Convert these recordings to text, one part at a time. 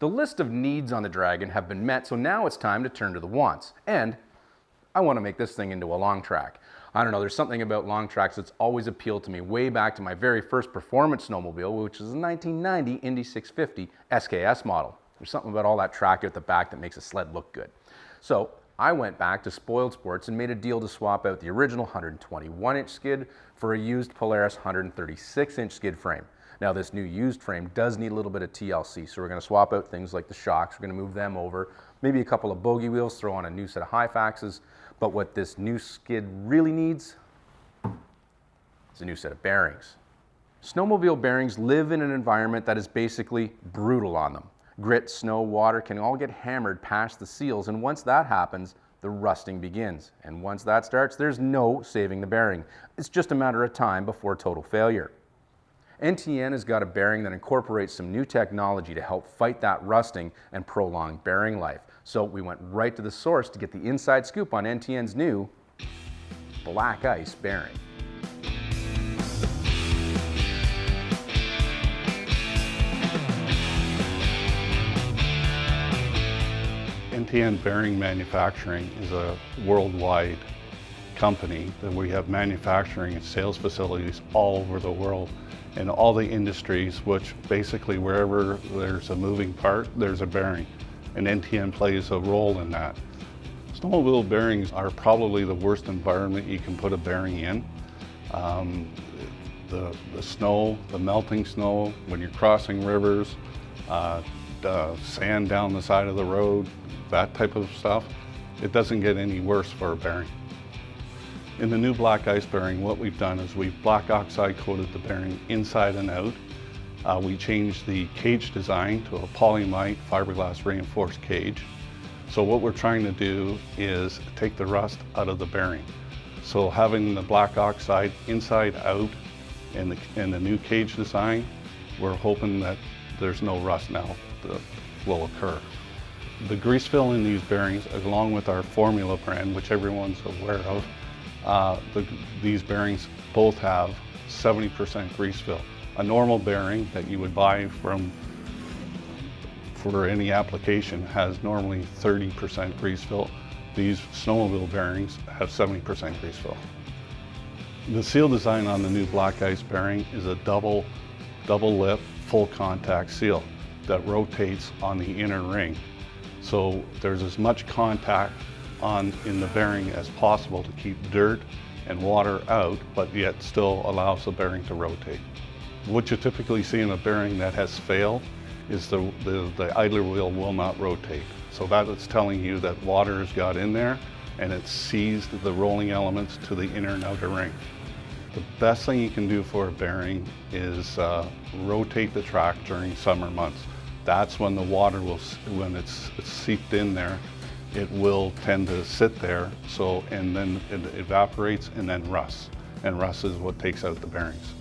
The list of needs on the Dragon have been met, so now it's time to turn to the wants. And I want to make this thing into a long track. I don't know, there's something about long tracks that's always appealed to me way back to my very first performance snowmobile, which is a 1990 Indy 650 SKS model. There's something about all that track at the back that makes a sled look good. So I went back to Spoiled Sports and made a deal to swap out the original 121-inch skid for a used Polaris 136-inch skid frame. Now this new used frame does need a little bit of TLC, so we're going to swap out things like the shocks, we're going to move them over, maybe a couple of bogey wheels, throw on a new set of high faxes, but what this new skid really needs is a new set of bearings. Snowmobile bearings live in an environment that is basically brutal on them. Grit, snow, water can all get hammered past the seals, and once that happens, the rusting begins. And once that starts, there's no saving the bearing. It's just a matter of time before total failure. NTN has got a bearing that incorporates some new technology to help fight that rusting and prolong bearing life. So we went right to the source to get the inside scoop on NTN's new Black Ice bearing. NTN Bearing Manufacturing is a worldwide company that we have manufacturing and sales facilities all over the world in all the industries, which basically wherever there's a moving part, there's a bearing, and NTN plays a role in that. Snowmobile bearings are probably the worst environment you can put a bearing in. The snow, the melting snow, when you're crossing rivers, the sand down the side of the road, that type of stuff, it doesn't get any worse for a bearing. In the new Black Ice bearing, what we've done is we've black oxide coated the bearing inside and out. We changed the cage design to a polymite fiberglass reinforced cage. So what we're trying to do is take the rust out of the bearing. So having the black oxide inside out and the new cage design, we're hoping that there's no rust now that will occur. The grease fill in these bearings, along with our Formula brand, which everyone's aware of, these bearings both have 70% grease fill. A normal bearing that you would buy for any application has normally 30% grease fill. These snowmobile bearings have 70% grease fill. The seal design on the new Black Ice bearing is a double lip full contact seal that rotates on the inner ring. So there's as much contact in the bearing as possible to keep dirt and water out, but yet still allows the bearing to rotate. What you typically see in a bearing that has failed is the idler wheel will not rotate. So that is telling you that water has got in there and it's seized the rolling elements to the inner and outer ring. The best thing you can do for a bearing is rotate the track during summer months. That's when the water will, when it's seeped in there, it will tend to sit there, and then it evaporates and then rusts. And rust is what takes out the bearings.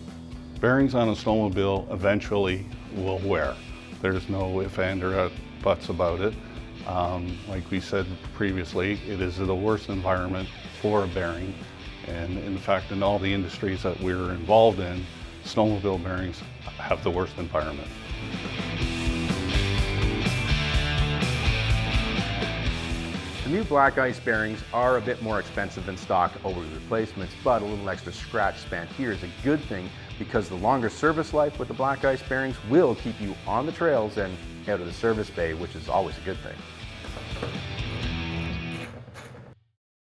Bearings on a snowmobile eventually will wear. There's no ifs, ands, or buts about it. Like we said previously, it is the worst environment for a bearing. And in fact, in all the industries that we're involved in, snowmobile bearings have the worst environment. The new Black Ice bearings are a bit more expensive than stock over replacements, but a little extra scratch spent here is a good thing because the longer service life with the Black Ice bearings will keep you on the trails and out of the service bay, which is always a good thing.